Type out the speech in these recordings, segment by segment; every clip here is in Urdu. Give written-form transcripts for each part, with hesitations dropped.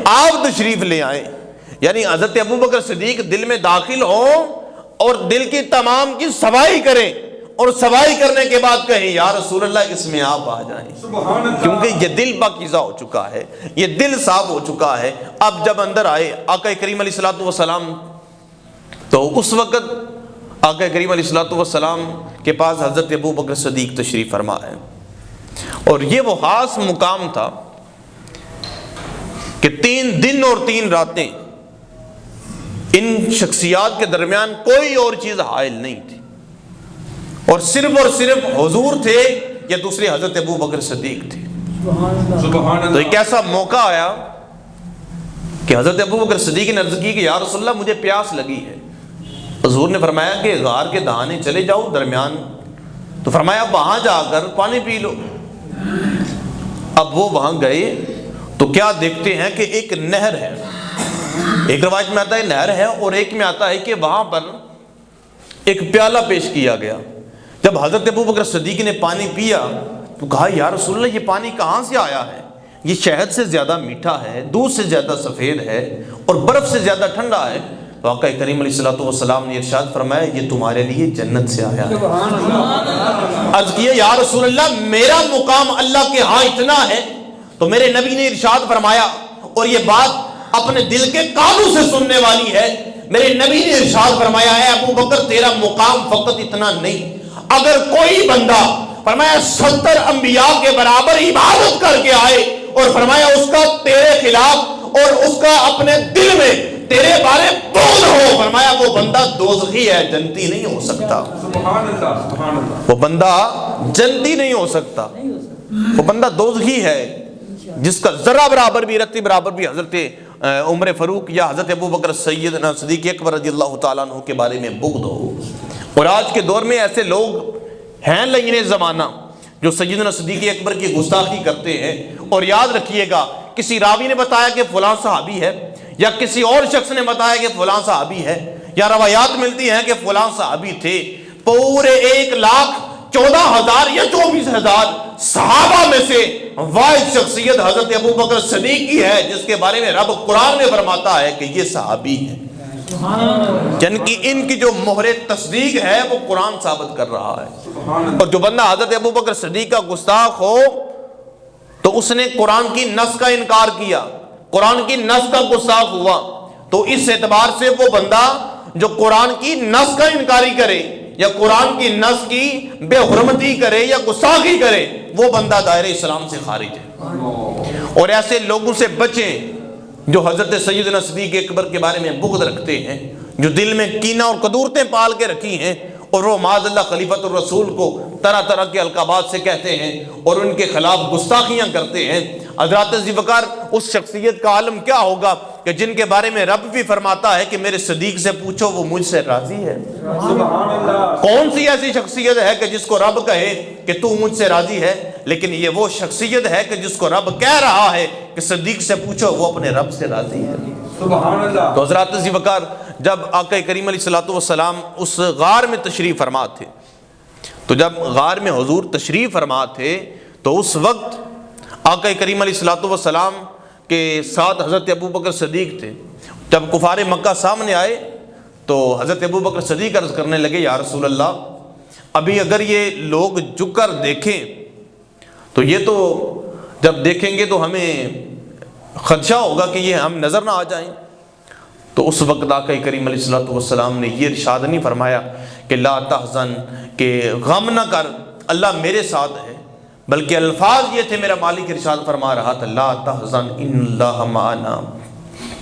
آپ تشریف لے آئیں، یعنی حضرت ابوبکر صدیق دل میں داخل ہوں اور دل کی تمام کی صفائی کریں، اور صفائی کرنے کے بعد کہیں یا رسول اللہ اس میں آپ آ جائیں، کیونکہ یہ دل پاکیزہ ہو چکا ہے، یہ دل صاف ہو چکا ہے۔ اب جب اندر آئے آقا کریم علیہ الصلوۃ والسلام، تو اس وقت آقا کریم علیہ الصلوۃ والسلام کے پاس حضرت ابوبکر صدیق تشریف فرما ہے، اور یہ وہ خاص مقام تھا کہ 3 دن اور 3 راتیں ان شخصیات کے درمیان کوئی اور چیز حائل نہیں تھی، اور صرف حضور تھے یا دوسرے حضرت ابوبکر صدیق تھے۔ تو ایک ایسا موقع آیا کہ حضرت ابوبکر صدیق نے عرض کی کہ یا رسول اللہ مجھے پیاس لگی ہے۔ حضور نے فرمایا کہ غار کے دہانے چلے جاؤ درمیان، تو فرمایا وہاں جا کر پانی پی لو۔ اب وہ وہاں گئے تو کیا دیکھتے ہیں کہ ایک نہر ہے، ایک روایت میں آتا ہے نہر ہے، اور ایک میں آتا ہے کہ وہاں پر ایک پیالہ پیش کیا گیا۔ جب حضرت ابوبکر صدیق نے پانی پیا تو کہا یا رسول اللہ یہ پانی کہاں سے آیا ہے؟ یہ شہد سے زیادہ میٹھا ہے، دودھ سے زیادہ سفید ہے، اور برف سے زیادہ ٹھنڈا ہے۔ تو آقا کریم علیہ الصلوۃ والسلام نے ارشاد فرمایا یہ تمہارے لیے جنت سے آیا ہے۔ عرض کیا یا رسول اللہ میرا مقام اللہ کے ہاں اتنا ہے، تو میرے نبی نے ارشاد فرمایا، اور یہ بات اپنے دل کے قابو سے سننے والی ہے، میرے نبی نے ارشاد فرمایا ہے ابو بکر تیرا مقام فقط اتنا نہیں، اگر کوئی بندہ فرمایا 70 انبیاء کے برابر عبادت کر کے آئے، اور فرمایا اس کا تیرے خلاف اور اس کا اپنے دل میں تیرے بارے بغض ہو، فرمایا وہ بندہ دوزخی ہے، جنتی نہیں ہو سکتا۔ وہ بندہ جنتی نہیں ہو سکتا، وہ بندہ دوزخی ہے جس کا ذرہ برابر بھی رتی برابر بھی حضرت عمر فاروق یا حضرت ابوبکر سیدنا صدیق اکبر رضی اللہ تعالیٰ عنہ کے بارے میں بغض ہو۔ اور آج کے دور میں ایسے لوگ ہیں لعین زمانہ جو سیدنا صدیق اکبر کی گستاخی کرتے ہیں، اور یاد رکھیے گا کسی راوی نے بتایا کہ فلاں صحابی ہے، یا کسی اور شخص نے بتایا کہ فلاں صحابی ہے، یا روایات ملتی ہیں کہ فلاں صحابی تھے، پورے 1,14,000 یا 24,000 صحابہ میں سے واحد شخصیت حضرت ابوبکر صدیق کی ہے جس کے بارے میں رب قرآن میں فرماتا ہے کہ یہ صحابی ہے، یعنی کہ ان کی جو مہر تصدیق ہے وہ قرآن ثابت کر رہا ہے۔ اور جو بندہ حضرت ابوبکر صدیق کا گستاخ ہو تو اس نے قرآن کی نص کا انکار کیا، قرآن کی نص کا گستاخ ہوا، تو اس اعتبار سے وہ بندہ جو قرآن کی نص کا انکاری کرے یا قرآن کی نص کی بے حرمتی کرے یا گستاخی کرے، وہ بندہ دائرہ اسلام سے خارج ہے۔ اور ایسے لوگوں سے بچیں جو حضرت سیدنا صدیق اکبر کے بارے میں بغض رکھتے ہیں، جو دل میں کینہ اور قدورتیں پال کے رکھی ہیں، اور وہ معاذ اللہ خلیفۃ الرسول کو طرح طرح کے القابات سے کہتے ہیں اور ان کے خلاف گستاخیاں کرتے ہیں۔ حضرات ذی وقار اس شخصیت کا عالم کیا ہوگا کہ جن کے بارے میں رب بھی فرماتا ہے کہ میرے صدیق سے پوچھو وہ مجھ سے راضی ہے۔ کون سی ایسی شخصیت ہے کہ جس کو رب کہے کہ تو مجھ سے راضی ہے، لیکن یہ وہ شخصیت ہے کہ جس کو رب کہہ رہا ہے کہ صدیق سے پوچھو وہ اپنے رب سے راضی ہے۔ تو حضرات ذی وقار جب آقا کریم علیہ الصلوۃ والسلام اس غار میں تشریف فرما تھے، تو جب غار میں حضور تشریف فرما تھے تو اس وقت آقا کریم علیہ الصلوۃ والسلام کے ساتھ حضرت ابوبکر صدیق تھے۔ جب کفار مکہ سامنے آئے تو حضرت ابوبکر صدیق عرض کرنے لگے یا رسول اللہ ابھی اگر یہ لوگ جھک کر دیکھیں تو یہ تو جب دیکھیں گے تو ہمیں خدشہ ہوگا کہ یہ ہم نظر نہ آ جائیں۔ تو اس وقت آقا کریم علیہ الصلوۃ والسلام نے یہ ارشاد نہیں فرمایا کہ لا تحزن، کہ غم نہ کر اللہ میرے ساتھ ہے، بلکہ الفاظ یہ تھے، میرا مالک ارشاد فرما رہا تھا لا تحزن ان اللہ معنا،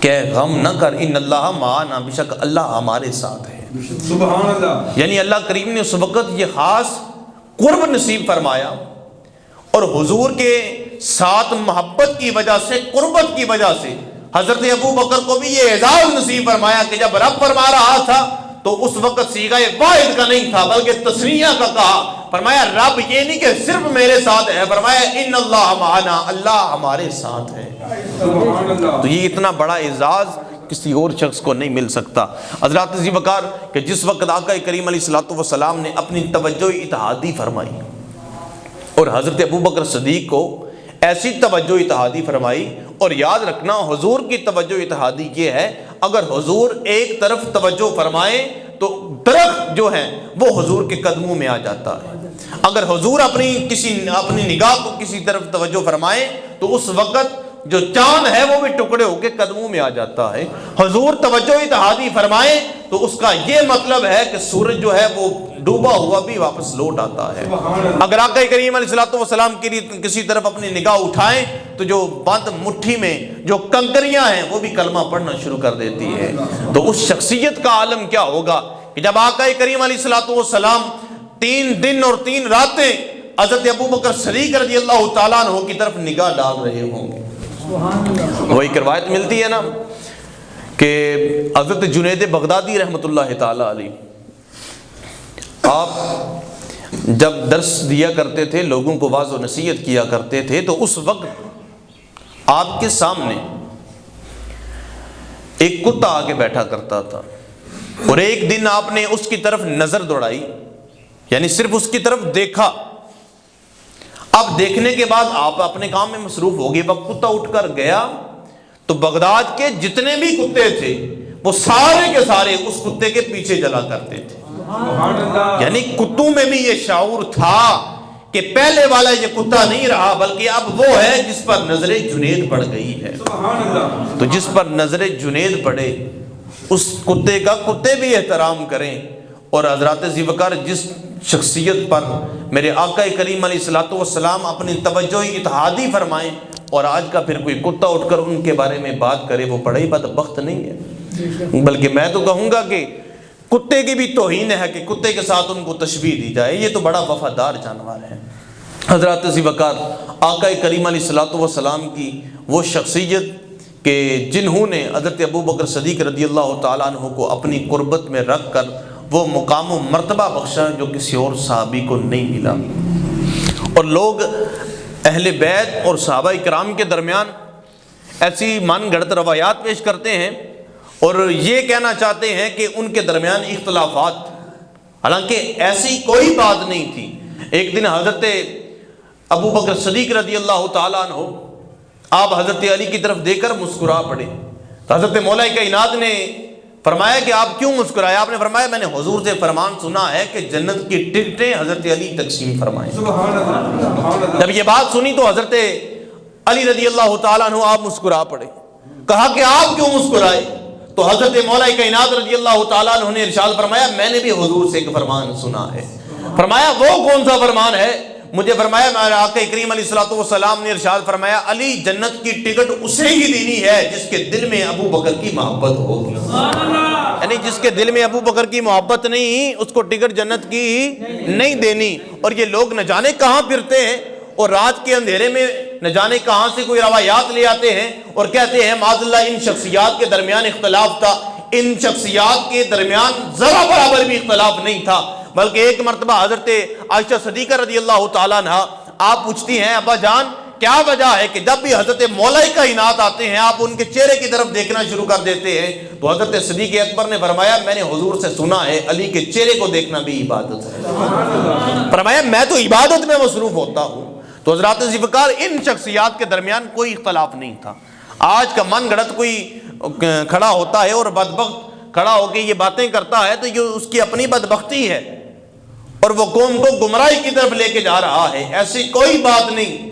کہ غم نہ کر ان اللہ معنا، بے شک اللہ ہمارے ساتھ ہے۔ سبحان اللہ۔ یعنی اللہ کریم نے اس وقت یہ خاص قرب نصیب فرمایا، اور حضور کے ساتھ محبت کی وجہ سے، قربت کی وجہ سے حضرت ابوبکر کو بھی یہ اعزاز نصیب فرمایا کہ جب رب فرما رہا تھا تو اس وقت صیغہ واحد کا نہیں تھا بلکہ تثنیہ کا کہا، فرمایا رب یہ نہیں کہ صرف میرے ساتھ ہے، فرمایا ان اللہ معنا، اللہ ہمارے ساتھ ہے۔ تو یہ اتنا بڑا اعزاز کسی اور شخص کو نہیں مل سکتا۔ حضرات ذی وقار کہ جس وقت آقا کریم علیہ الصلوۃ والسلام نے اپنی توجہ اتحادی فرمائی اور حضرت ابوبکر صدیق کو ایسی توجہ اتحادی فرمائی اور یاد رکھنا حضور کی توجہ اتحادی یہ ہے، اگر حضور ایک طرف توجہ فرمائے تو درخت جو ہے وہ حضور کے قدموں میں آ جاتا ہے، اگر حضور اپنی نگاہ کو کسی طرف توجہ فرمائے تو اس وقت جو چاند ہے وہ بھی ٹکڑے ہو کے قدموں میں آ جاتا ہے۔ حضور توجہ اتحادی فرمائے تو اس کا یہ مطلب ہے کہ سورج جو ہے وہ ڈوبا ہوا بھی واپس لوٹ آتا ہے۔ اگر آقا کریم علیہ الصلوۃ والسلام کی کسی طرف اپنی نگاہ اٹھائیں تو جو بند مٹھی میں جو کنکریاں ہیں وہ بھی کلمہ پڑھنا شروع کر دیتی ہے۔ تو اس شخصیت کا عالم کیا ہوگا کہ جب آقا کریم علیہ الصلوۃ والسلام 3 دن اور 3 راتیں حضرت ابوبکر صدیق رضی اللہ تعالیٰ عنہ کی طرف نگاہ ڈال رہے ہوں گے۔ وہی روایت ملتی ہے نا کہ حضرت جنید بغدادی رحمۃ اللہ تعالی علیہ آپ جب درس دیا کرتے تھے، لوگوں کو واعظ و نصیحت کیا کرتے تھے، تو اس وقت آپ کے سامنے ایک کتا آ کے بیٹھا کرتا تھا، اور ایک دن آپ نے اس کی طرف نظر دوڑائی، یعنی صرف اس کی طرف دیکھا۔ اب دیکھنے کے بعد آپ اپنے کام میں مصروف ہو گئے، وقت کتا اٹھ کر گیا تو بغداد کے جتنے بھی کتے تھے وہ سارے کے سارے اس کتے کے پیچھے چلا کرتے تھے۔ یعنی کتوں میں بھی یہ شعور تھا کہ پہلے والا یہ کتا نہیں رہا، بلکہ اب وہ ہے جس پر نظر جنید پڑ گئی ہے۔ تو جس پر نظر جنید پڑے اس کتے کا کتے بھی احترام کریں، اور حضرات ذی وقار جس شخصیت پر میرے آقا کریم علیہ الصلوۃ والسلام اپنی توجہ اتحادی فرمائیں، اور آج کا پھر کوئی کتا اٹھ کر ان کے بارے میں بات کرے، وہ بڑا ہی بدبخت نہیں ہے، بلکہ میں تو کہوں گا کہ کتے کی بھی توہین ہے کہ کتے کے ساتھ ان کو تشبیہ دی جائے، یہ تو بڑا وفادار جانور ہے۔ حضرات ذی وقار آقا کریم علیہ الصلوۃ والسلام کی وہ شخصیت کہ جنہوں نے حضرت ابوبکر صدیق رضی اللہ تعالیٰ عنہ کو اپنی قربت میں رکھ کر وہ مقام و مرتبہ بخشا جو کسی اور صحابی کو نہیں ملا۔ اور لوگ اہل بیت اور صحابہ کرام کے درمیان ایسی من گھڑت روایات پیش کرتے ہیں اور یہ کہنا چاہتے ہیں کہ ان کے درمیان اختلافات، حالانکہ ایسی کوئی بات نہیں تھی۔ ایک دن حضرت ابوبکر صدیق رضی اللہ تعالیٰ عنہ آپ حضرت علی کی طرف دے کر مسکرا پڑے، تو حضرت مولا کائنات نے فرمایا کہ آپ کیوں مسکرائے؟ آپ نے فرمایا میں نے حضور سے فرمان سنا ہے کہ جنت کی ٹکٹیں حضرت علی تقسیم فرمائیں۔ جب یہ بات سنی تو حضرت علی رضی اللہ تعالیٰ عنہ آپ مسکرا پڑے۔ کہا کہ آپ کیوں مسکرائے؟ تو حضرت مولا کائنات رضی اللہ تعالیٰ عنہ نے ارشاد فرمایا میں نے بھی حضور سے ایک فرمان سنا ہے۔ فرمایا وہ کون سا فرمان ہے؟ مجھے فرمایا میرے آقا کریم علیہ الصلوۃ والسلام نے ارشاد فرمایا علی جنت کی ٹکٹ اسے ہی دینی ہے جس کے دل میں ابو بکر کی محبت ہوگی۔ یعنی جس کے دل میں ابو بکر کی محبت نہیں اس کو ٹکٹ جنت کی نہیں دینی۔ اور یہ لوگ نہ جانے کہاں پھرتے ہیں اور رات کے اندھیرے میں نہ جانے کہاں سے کوئی روایات لے آتے ہیں اور کہتے ہیں معاذ اللہ ان شخصیات کے درمیان اختلاف تھا۔ ان شخصیات کے درمیان ذرا برابر بھی اختلاف نہیں تھا، بلکہ ایک مرتبہ حضرت عائشہ صدیقہ رضی اللہ تعالیٰ عنہ آپ پوچھتی ہیں ابا جان کیا وجہ ہے کہ جب بھی حضرت مولا کائنات آتے ہیں آپ ان کے چہرے کی طرف دیکھنا شروع کر دیتے ہیں؟ تو حضرت صدیق اکبر نے فرمایا میں نے حضور سے سنا ہے علی کے چہرے کو دیکھنا بھی عبادت ہے۔ فرمایا میں تو عبادت میں مصروف ہوتا ہوں۔ تو حضرات ذی وقار ان شخصیات کے درمیان کوئی اختلاف نہیں تھا۔ آج کا من گھڑت کوئی کھڑا ہوتا ہے اور بدبخت کھڑا ہو کے یہ باتیں کرتا ہے تو یہ اس کی اپنی بدبختی ہے اور وہ قوم کو گمراہی کی طرف لے کے جا رہا ہے۔ ایسی کوئی بات نہیں۔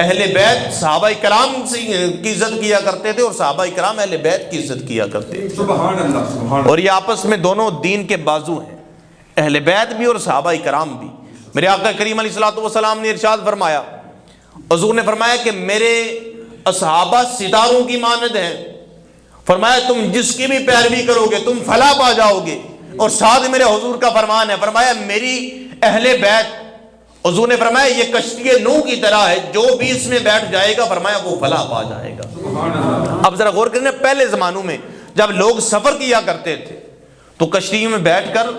اہل بیت صحابہ کرام کی عزت کیا کرتے تھے اور صحابہ کرام اہل بیت کی عزت کیا کرتے تھے، سبحان اللہ سبحان اللہ۔ اور یہ آپس میں دونوں دین کے بازو ہیں، اہل بیت بھی اور صحابہ کرام بھی۔ میرے آقا کریم علیہ الصلوۃ والسلام نے ارشاد فرمایا، حضور نے فرمایا کہ میرے اصحابہ ستاروں کی مانند ہیں۔ فرمایا تم جس کی بھی پیروی کرو گے تم فلاح پا جاؤ گے۔ اور ساتھ میرے حضور کا فرمان ہے، فرمایا میری اہل بیت، حضور نے فرمایا یہ کشتی نوح کی طرح ہے، جو بھی اس میں بیٹھ جائے گا فرمایا وہ فلاح پا جائے گا۔ اب ذرا غور کریں، پہلے زمانوں میں جب لوگ سفر کیا کرتے تھے تو کشتی میں بیٹھ کر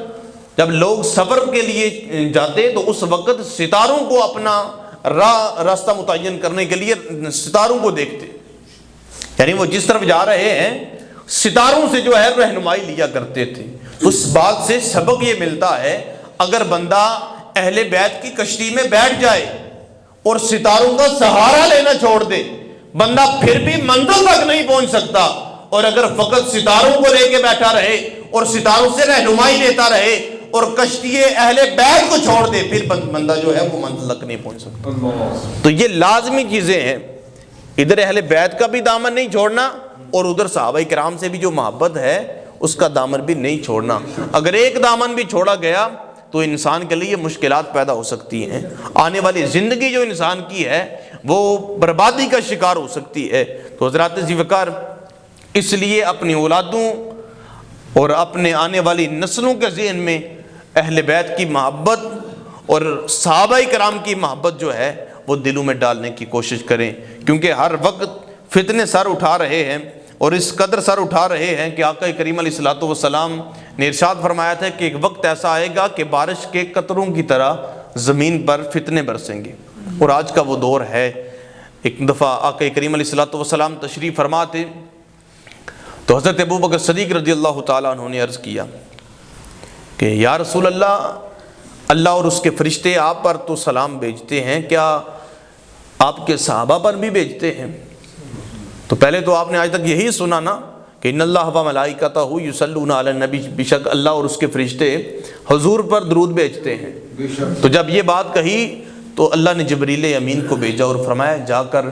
جب لوگ سفر کے لیے جاتے تو اس وقت ستاروں کو اپنا راستہ متعین کرنے کے لیے ستاروں کو دیکھتے، یعنی وہ جس طرف جا رہے ہیں ستاروں سے جو ہے رہنمائی لیا کرتے تھے۔ اس بات سے سبق یہ ملتا ہے اگر بندہ اہل بیت کی کشتی میں بیٹھ جائے اور ستاروں کا سہارا لینا چھوڑ دے بندہ پھر بھی منزل تک نہیں پہنچ سکتا، اور اگر فقط ستاروں کو لے کے بیٹھا رہے اور ستاروں سے رہنمائی لیتا رہے اور کشتی اہل بیت کو چھوڑ دے، پھر بندہ جو ہے وہ منزل تک نہیں پہنچ سکتا۔ تو یہ لازمی چیزیں ہیں، ادھر اہل بیت کا بھی دامن نہیں چھوڑنا اور ادھر صحابہ کرام سے بھی جو محبت ہے اس کا دامن بھی نہیں چھوڑنا۔ اگر ایک دامن بھی چھوڑا گیا تو انسان کے لیے مشکلات پیدا ہو سکتی ہیں، آنے والی زندگی جو انسان کی ہے وہ بربادی کا شکار ہو سکتی ہے۔ تو حضرات ذی وقار، اس لیے اپنی اولادوں اور اپنے آنے والی نسلوں کے ذہن میں اہل بیت کی محبت اور صحابہ کرام کی محبت جو ہے وہ دلوں میں ڈالنے کی کوشش کریں، کیونکہ ہر وقت فتنے سر اٹھا رہے ہیں اور اس قدر سر اٹھا رہے ہیں کہ آقا کریم علیہ الصلوۃ والسلام نے ارشاد فرمایا تھا کہ ایک وقت ایسا آئے گا کہ بارش کے قطروں کی طرح زمین پر فتنے برسیں گے، اور آج کا وہ دور ہے۔ ایک دفعہ آقا کریم علیہ الصلوۃ والسلام تشریف فرما تھے تو حضرت ابوبکر صدیق رضی اللہ تعالیٰ عنہ نے عرض کیا کہ یا رسول اللہ، اللہ اور اس کے فرشتے آپ پر تو سلام بھیجتے ہیں، کیا آپ کے صحابہ پر بھی بھیجتے ہیں؟ تو پہلے تو آپ نے آج تک یہی سنا نا کہ ان اللہ و ملائکتہ یصلون علی النبی، بے شک اللہ اور اس کے فرشتے حضور پر درود بھیجتے ہیں۔ تو جب یہ بات کہی تو اللہ نے جبریل امین کو بھیجا اور فرمایا جا کر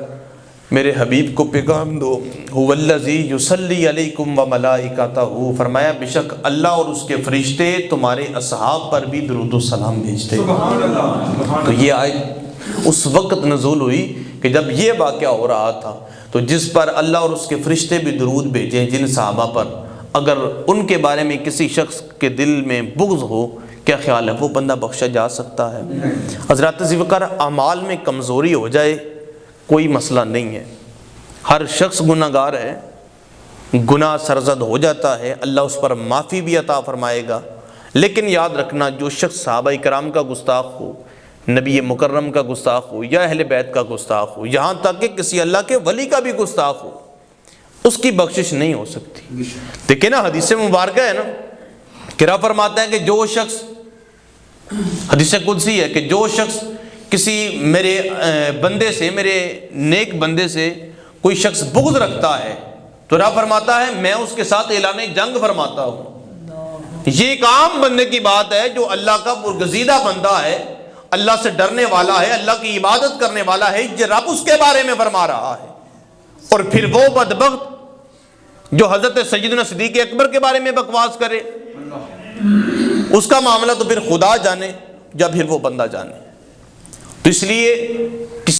میرے حبیب کو پیغام دو، هو الذی یصلی علیکم و ملائکتہ، فرمایا بے شک اللہ اور اس کے فرشتے تمہارے اصحاب پر بھی درود و سلام بھیجتے ہیں۔ تو یہ آیت اس وقت نزول ہوئی کہ جب یہ واقعہ ہو رہا تھا، تو جس پر اللہ اور اس کے فرشتے بھی درود بھیجیں، جن صحابہ پر، اگر ان کے بارے میں کسی شخص کے دل میں بغض ہو، کیا خیال ہے وہ بندہ بخشا جا سکتا ہے؟ حضرات ذی وقار، اعمال میں کمزوری ہو جائے کوئی مسئلہ نہیں ہے، ہر شخص گناہ گار ہے، گناہ سرزد ہو جاتا ہے، اللہ اس پر معافی بھی عطا فرمائے گا، لیکن یاد رکھنا جو شخص صحابہ کرام کا گستاخ ہو، نبی مکرم کا گستاخ ہو یا اہل بیت کا گستاخ ہو، یہاں تک کہ کسی اللہ کے ولی کا بھی گستاخ ہو، اس کی بخشش نہیں ہو سکتی۔ دیکھیں نا حدیث مبارکہ ہے نا، کرا فرماتا ہے کہ جو شخص، حدیث قدسی ہے کہ جو شخص کسی میرے بندے سے، میرے نیک بندے سے کوئی شخص بغض رکھتا ہے تو رب فرماتا ہے میں اس کے ساتھ اعلان جنگ فرماتا ہوں۔ یہ ایک عام بندے کی بات ہے جو اللہ کا برگزیدہ بندہ ہے، اللہ سے ڈرنے والا ہے، اللہ کی عبادت کرنے والا ہے، یہ رب اس کے بارے میں فرما رہا ہے۔ اور پھر وہ بدبخت جو حضرت سیدنا صدیق اکبر کے بارے میں بکواس کرے، اس کا معاملہ تو پھر خدا جانے یا پھر وہ بندہ جانے۔ تو اس لیے